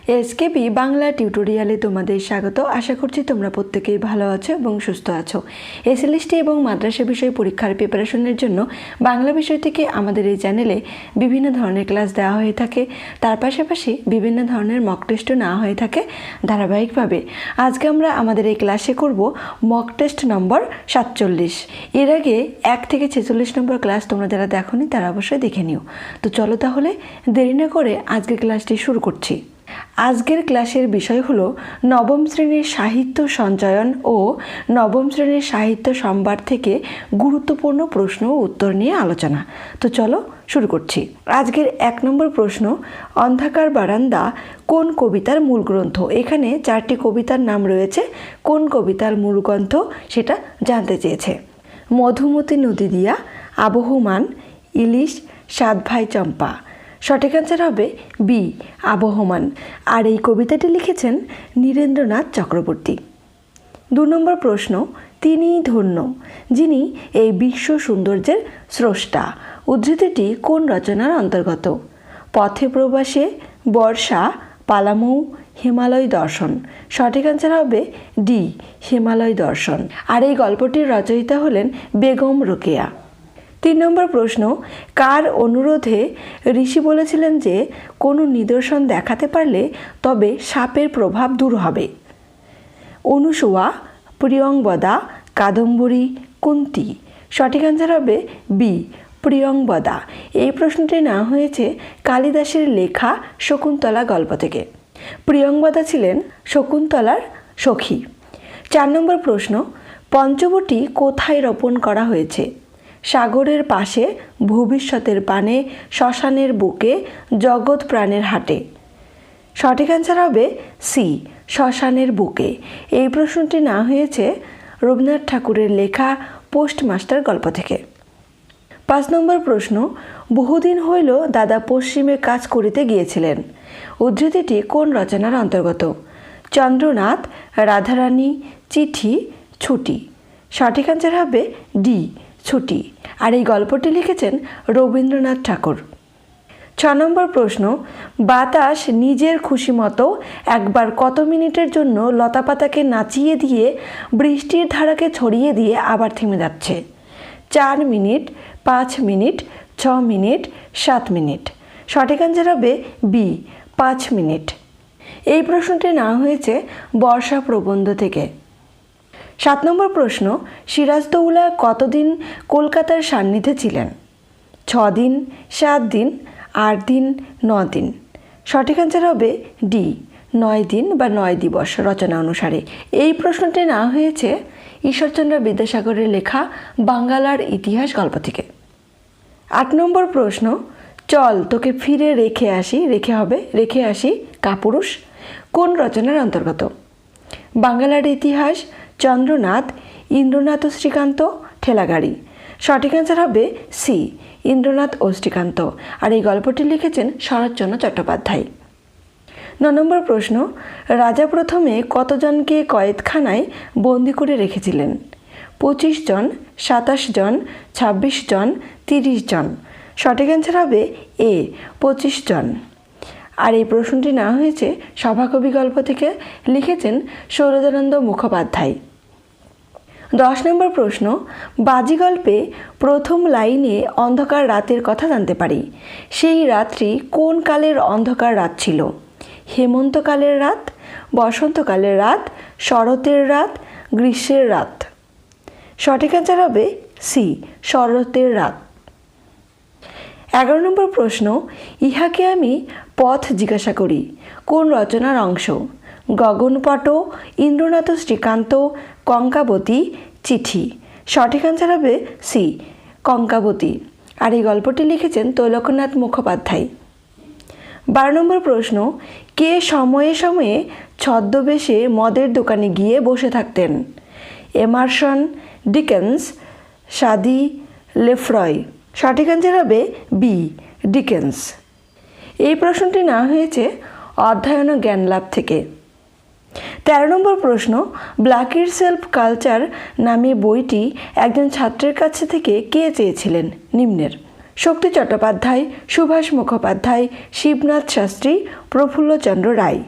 SKB Bangla টিউটোরিয়ালে তোমাদের স্বাগত। আশা করছি তোমরা প্রত্যেকেই ভালো আছো এবং সুস্থ আছো। এসএলএসটি এবং মাদ্রাসা বিষয় পরীক্ষার প্রিপারেশনের জন্য বাংলা বিষয় থেকে আমাদের এই চ্যানেলে বিভিন্ন ধরনের ক্লাস দেওয়া হয়ে থাকে। তার পাশাপাশি বিভিন্ন ধরনের মক টেস্টও নেওয়া হয়ে থাকে ধারাবাহিকভাবে। আজকে আমরা আমাদের এই ক্লাসে করব মক টেস্ট নম্বর 47। এর আগে 1 থেকে 46 নম্বর ক্লাস তোমরা যারা দেখোনি তারা অবশ্যই দেখে নিও। তো চলো তাহলে দেরি না করে আজকের ক্লাসটি শুরু করছি। আজকের ক্লাসের বিষয় হলো নবম শ্রেণীর সাহিত্য সঞ্চয়ন ও নবম শ্রেণীর সাহিত্য সম্ভার থেকে গুরুত্বপূর্ণ প্রশ্ন ও উত্তর নিয়ে আলোচনা। তো চলো শুরু করছি। আজকের 1 নম্বর প্রশ্ন, অন্ধকার বারান্দা কোন কবিতার মূল গ্রন্থ? এখানে 4টি কবিতার নাম রয়েছে। কোন কবিতার মূল গ্রন্থ সেটা জানতে চেয়েছে। মধুমতি নদী দিয়া, আবহমান, ইলিশ, 7 ভাই চম্পা। সঠিক অ্যান্সার হবে বি, আবহমান। আর এই কবিতাটি লিখেছেন নীরেন্দ্রনাথ চক্রবর্তী। 2 নম্বর প্রশ্ন, তিনিই ধন্য যিনি এই বিশ্ব সৌন্দর্যের স্রষ্টা। উদ্ধৃতিটি কোন রচনার অন্তর্গত? পথে প্রবাসে, বর্ষা, পালামৌ, হিমালয় দর্শন। সঠিক অ্যান্সার হবে ডি, হিমালয় দর্শন। আর এই গল্পটির রচয়িতা হলেন বেগম রোকেয়া। 3 নম্বর প্রশ্ন, কার অনুরোধে ঋষি বলেছিলেন যে কোনো নিদর্শন দেখাতে পারলে তবে সাপের প্রভাব দূর হবে? অনুসুয়া, প্রিয়ংবদা, কাদম্বরী, কুন্তী। সঠিক অ্যান্সার হবে বি, প্রিয়ংবদা। এই প্রশ্নটি নেওয়া হয়েছে কালিদাসের লেখা শকুন্তলা গল্প থেকে। প্রিয়ংবদা ছিলেন শকুন্তলার সখী। 4 নম্বর প্রশ্ন, পঞ্চবটি কোথায় রোপণ করা হয়েছে? সাগরের পাশে, ভবিষ্যতের পানে, শ্মশানের বুকে, জগৎ প্রাণের হাটে। সঠিক অ্যান্সার হবে সি, শ্মশানের বুকে। এই প্রশ্নটি না হয়েছে রবীন্দ্রনাথ ঠাকুরের লেখা পোস্টমাস্টার গল্প থেকে। 5 নম্বর প্রশ্ন, বহুদিন হইল দাদা পশ্চিমে কাজ করিতে গিয়েছিলেন। উদ্ধৃতিটি কোন রচনার অন্তর্গত? চন্দ্রনাথ, রাধারানী, চিঠি, ছুটি। সঠিক অ্যান্সার হবে ডি, ছুটি। আর এই গল্পটি লিখেছেন রবীন্দ্রনাথ ঠাকুর। 6 নম্বর প্রশ্ন, বাতাস নিজের খুশি মতো একবার কত মিনিটের জন্য লতাপাতাকে নাচিয়ে দিয়ে বৃষ্টির ধারাকে ছড়িয়ে দিয়ে আবার থেমে যাচ্ছে? 4 মিনিট, 5 মিনিট, 6 মিনিট, 7 মিনিট। সঠিক অ্যান্সার হবে বি, 5 মিনিট। এই প্রশ্নটি নেওয়া হয়েছে বর্ষা প্রবন্ধ থেকে। 7 নম্বর প্রশ্ন, সিরাজদৌল্লা কতদিন কলকাতার সান্নিধ্যে ছিলেন? 6 দিন, 7 দিন, 8 দিন, 9 দিন। সঠিক অ্যান্সার হবে ডি, 9 দিন বা 9 দিবস রচনা অনুসারে। এই প্রশ্নটি নেওয়া হয়েছে ঈশ্বরচন্দ্র বিদ্যাসাগরের লেখা বাংলার ইতিহাস গল্প থেকে। 8 নম্বর প্রশ্ন, চল তোকে ফিরে রেখে আসি কাপুরুষ কোন রচনার অন্তর্গত? বাংলার ইতিহাস, চন্দ্রনাথ, ইন্দ্রনাথ ও শ্রীকান্ত, ঠেলাগাড়ি। সঠিক অ্যান্সার হবে সি, ইন্দ্রনাথ ও শ্রীকান্ত। আর এই গল্পটি লিখেছেন শরৎচন্দ্র চট্টোপাধ্যায়। 9 নম্বর প্রশ্ন, রাজা প্রথমে কতজনকে কয়েদখানায় বন্দি করে রেখেছিলেন? 25 জন, 27 জন, 26 জন, 30 জন। সঠিক অ্যান্সার হবে এ, 25 জন। আর এই প্রশ্নটি নেওয়া হয়েছে সভাকবি গল্প থেকে, লিখেছেন সৌরজানন্দ মুখোপাধ্যায়। 10 নম্বর প্রশ্ন, বাজি গল্পে প্রথম লাইনে অন্ধকার রাতের কথা জানতে পারি। সেই রাত্রি কোন কালের অন্ধকার রাত ছিল? হেমন্তকালের রাত, বসন্তকালের রাত, শরতের রাত, গ্রীষ্মের রাত। সঠিক অ্যান্সার হবে সি, শরতের রাত। 11 নম্বর প্রশ্ন, ইহাকে আমি পথ জিজ্ঞাসা করি কোন রচনার অংশ? গগনপট, ইন্দ্রনাথ শ্রীকান্ত, কঙ্কাবতী, চিঠি। সঠিক অ্যান্সার হবে সি, কঙ্কাবতী। আর এই গল্পটি লিখেছেন তৈলকনাথ মুখোপাধ্যায়। 12 নম্বর প্রশ্ন, কে সময়ে সময়ে ছদ্মবেশে মদের দোকানে গিয়ে বসে থাকতেন? এমারসন, ডিকেন্স, সাদি, লেফ্রয়। সঠিক অ্যান্সার হবে বি, ডিকেন্স। এই প্রশ্নটি নেওয়া হয়েছে অধ্যয়ন ও জ্ঞান লাভ থেকে। 13 নম্বর প্রশ্ন, ব্ল্যাকের সেলফ কালচার নামে বইটি একজন ছাত্রের কাছে থেকে কে চেয়েছিলেন? নিম্নের: শক্তি চট্টোপাধ্যায়, সুভাষ মুখোপাধ্যায়, শিবনাথ শাস্ত্রী, প্রফুল্লচন্দ্র রায়।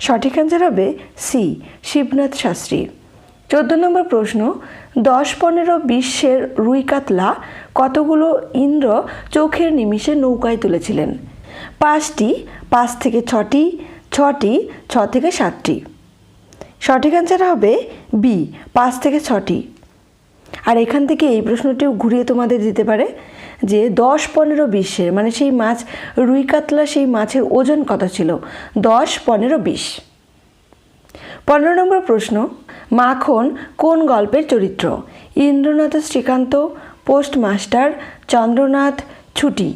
সঠিক অ্যান্সার হবে সি, শিবনাথ শাস্ত্রী। 14 নম্বর প্রশ্ন, 10, 15, 20 রুই কাতলা কতগুলো ইন্দ্র চোখের নিমিষে নৌকায় তুলেছিলেন? 5টি, 5 থেকে 6টি, 6টি, 6 থেকে 7টি। সঠিক অ্যান্সার হবে বি, 5 থেকে 6টি। আর এখান থেকে এই প্রশ্নটিও ঘুরিয়ে তোমাদের দিতে পারে যে 10, 15, 20 মানে সেই মাছ রুই কাতলা সেই মাছের ওজন কত ছিল? 10, 15, 20। 15 নম্বর প্রশ্ন, মাখন কোন গল্পের চরিত্র? ইন্দ্রনাথ শ্রীকান্ত, পোস্টমাস্টার, চন্দ্রনাথ, ছুটি।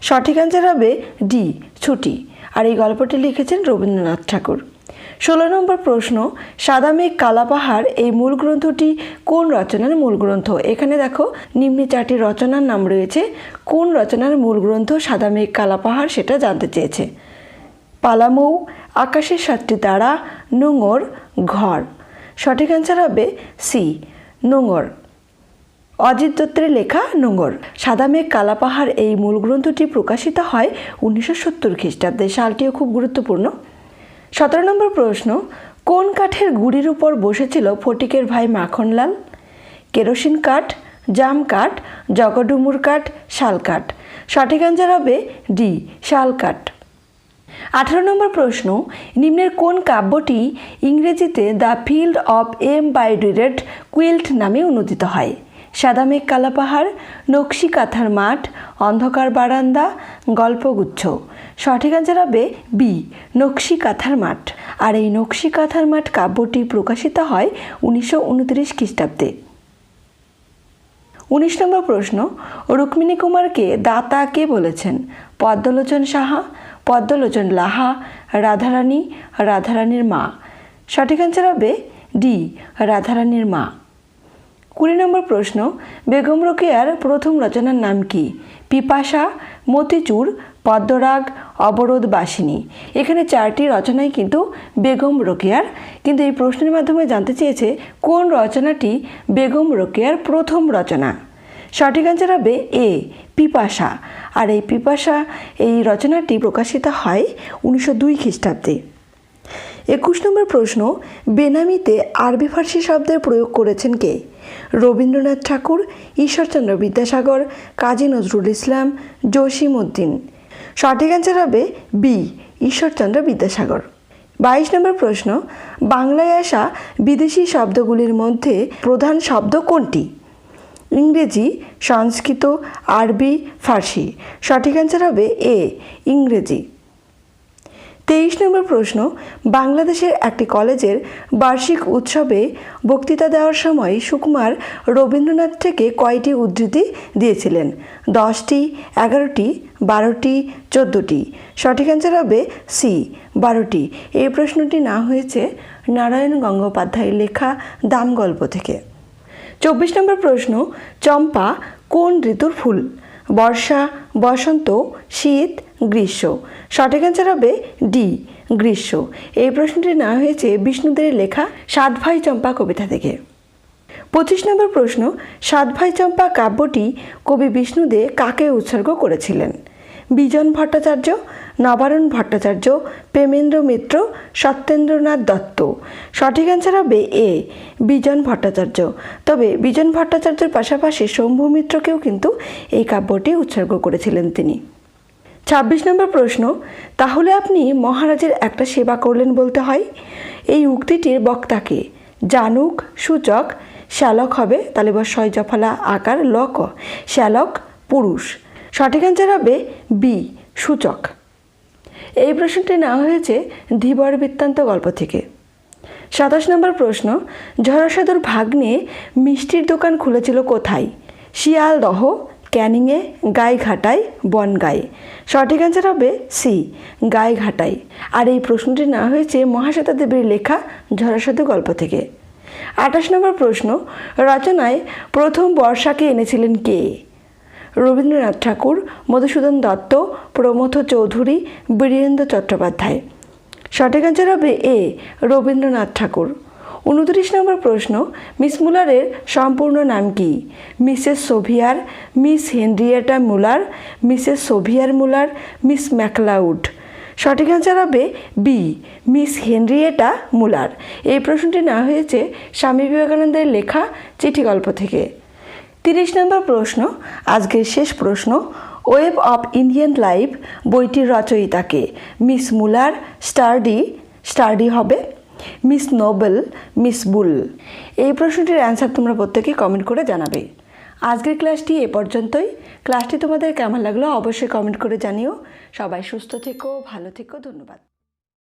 সঠিক অ্যান্সার হবে ডি, ছুটি। আর এই গল্পটি লিখেছেন রবীন্দ্রনাথ ঠাকুর। 16 নম্বর প্রশ্ন, সাদা মেঘ কালা পাহাড় এই মূল গ্রন্থটি কোন রচনার মূল গ্রন্থ? এখানে দেখো নিম্নে 4টি রচনার নাম রয়েছে। কোন রচনার মূল গ্রন্থ সাদা মেঘ কালা পাহাড় সেটা জানতে চেয়েছে। পালামৌ, আকাশের 7টি তারা, নোঙর, ঘর। সঠিক অ্যান্সার হবে সি, নোঙর। অজিত দত্তের লেখা নোঙর। সাদা মেঘ কালা পাহাড় এই মূল গ্রন্থটি প্রকাশিত হয় 1970 খ্রিস্টাব্দে। সালটিও খুব গুরুত্বপূর্ণ। 17 নম্বর প্রশ্ন, কোন কাঠের গুঁড়ির উপর বসেছিল ফটিকের ভাই মাখনলাল? কেরোসিন কাঠ, জাম কাঠ, জগডুমুর কাঠ, শাল কাঠ। সঠিক অ্যান্সার হবে ডি, শাল কাঠ। 18 নম্বর প্রশ্ন, নিম্নের কোন কাব্যটি ইংরেজিতে the field of embroidered quilt নামে অনুদিত হয়? সাদা মেঘ কালা পাহাড়, নকশি কাঁথার মাঠ, অন্ধকার বারান্দা, গল্পগুচ্ছ। সঠিক অ্যান্সার হবে বি, নকশি কাঁথার মাঠ। আর এই নকশি কাঁথার মাঠ কাব্যটি প্রকাশিত হয় 1929 খ্রিস্টাব্দে। 19 নম্বর প্রশ্ন, রুক্মিণী কুমারকে দাতা কে বলেছেন? পদ্মলোচন সাহা, পদ্মলোচন লাহা, রাধারানী, রাধারানীর মা। সঠিক অ্যান্সার হবে ডি, রাধারানীর মা। 20 নম্বর প্রশ্ন, বেগম রোকেয়ার প্রথম রচনার নাম কি? পিপাসা, মতিচুর, পদ্মরাগ, অবরোধ বাসিনী। এখানে 4টি রচনাই কিন্তু বেগম রোকেয়ার, কিন্তু এই প্রশ্নের মাধ্যমে জানতে চেয়েছে কোন রচনাটি বেগম রোকেয়ার প্রথম রচনা। সঠিক অ্যান্সার হবে এ, পিপাসা। আর এই পিপাসা এই রচনাটি প্রকাশিত হয় 1902 খ্রিস্টাব্দে। 21 নম্বর প্রশ্ন, বেনামিতে আরবি ফার্সি শব্দের প্রয়োগ করেছেন কে? রবীন্দ্রনাথ ঠাকুর, ঈশ্বরচন্দ্র বিদ্যাসাগর, কাজী নজরুল ইসলাম, জসিম উদ্দিন। সঠিক অ্যান্সার হবে বি, ঈশ্বরচন্দ্র বিদ্যাসাগর। 22 নম্বর প্রশ্ন, বাংলায় আসা বিদেশি শব্দগুলির মধ্যে প্রধান শব্দ কোনটি? ইংরেজি, সংস্কৃত, আরবি, ফার্সি। সঠিক অ্যান্সার হবে এ, ইংরেজি। 23 নম্বর প্রশ্ন, বাংলাদেশের একটি কলেজের বার্ষিক উৎসবে বক্তৃতা দেওয়ার সময় সুকুমার রবীন্দ্রনাথ থেকে কয়টি উদ্ধৃতি দিয়েছিলেন? 10টি, 11টি, 12টি, 14টি। সঠিক অ্যান্সার হবে সি, 12টি। এই প্রশ্নটি না হয়েছে নারায়ণ গঙ্গোপাধ্যায়ের লেখা দাম গল্প থেকে। 24 নম্বর প্রশ্ন, চম্পা কোন ঋতুর ফুল? বর্ষা, বসন্ত, শীত, গ্রীষ্ম। সঠিক অ্যান্সার হবে ডি, গ্রীষ্ম। এই প্রশ্নটি না হয়েছে বিষ্ণুদের লেখা 7 ভাই চম্পা কবিতা থেকে। 25 নম্বর প্রশ্ন, 7 ভাই চম্পা কাব্যটি কবি বিষ্ণুদে কাকে উৎসর্গ করেছিলেন? বিজন ভট্টাচার্য, নবারুণ ভট্টাচার্য, প্রেমেন্দ্র মিত্র, সত্যেন্দ্রনাথ দত্ত। সঠিক অ্যান্সার হবে এ, বিজন ভট্টাচার্য। তবে বিজন ভট্টাচার্যের পাশাপাশি শম্ভু মিত্রকেও কিন্তু এই কাব্যটি উৎসর্গ করেছিলেন তিনি। 26 নম্বর প্রশ্ন, তাহলে আপনি মহারাজের একটা সেবা করলেন বলতে হয়। এই উক্তিটির বক্তাকে? জানুক, সূচক, শ্যালক হবে তাহলে বসয় জফলা আকার লক, শ্যালক, পুরুষ। সঠিক অ্যান্সার হবে বি, সূচক। এই প্রশ্নটি নেওয়া হয়েছে ধীবর বৃত্তান্ত গল্প থেকে। 27 নম্বর প্রশ্ন, ঝড়সাধুর ভাগ্নে মিষ্টির দোকান খুলেছিল কোথায়? শিয়ালদহ, ক্যানিংয়ে, গাইঘাটায়, বনগাঁয়ে। সঠিক অ্যান্সার হবে সি, গাইঘাটায়। আর এই প্রশ্নটি নেওয়া হয়েছে মহাশ্বেতা দেবীর লেখা ঝড়সাধু গল্প থেকে। 28 নম্বর প্রশ্ন, রচনায় প্রথম বর্ষাকে এনেছিলেন কে? রবীন্দ্রনাথ ঠাকুর, মধুসূদন দত্ত, প্রমথ চৌধুরী, বীরেন্দ্র চট্টোপাধ্যায়। সঠিক অ্যান্সার হবে এ, রবীন্দ্রনাথ ঠাকুর। 29 নম্বর প্রশ্ন, মিস মুলারের সম্পূর্ণ নাম কি? মিসেস সোভিয়ার, মিস হেনরিয়েটা মুলার, মিসেস সোভিয়ার মুলার, মিস ম্যাকলাউড। সঠিক অ্যান্সার হবে বি, মিস হেনরিয়েটা মুলার। এই প্রশ্নটি নেওয়া হয়েছে স্বামী বিবেকানন্দের লেখা চিঠি গল্প থেকে। 30 নম্বর প্রশ্ন, আজকের শেষ প্রশ্ন, ওয়েব অফ ইন্ডিয়ান লাইফ বইটির রচয়িতাকে? মিস মুলার, স্টার্ডি হবে, মিস নোবেল, মিস বুল। এই প্রশ্নটির অ্যান্সার তোমরা প্রত্যেকেই কমেন্ট করে জানাবে। আজকের ক্লাসটি এ পর্যন্তই। ক্লাসটি তোমাদের কেমন লাগলো অবশ্যই কমেন্ট করে জানিও। সবাই সুস্থ থেকো, ভালো থেকো, ধন্যবাদ।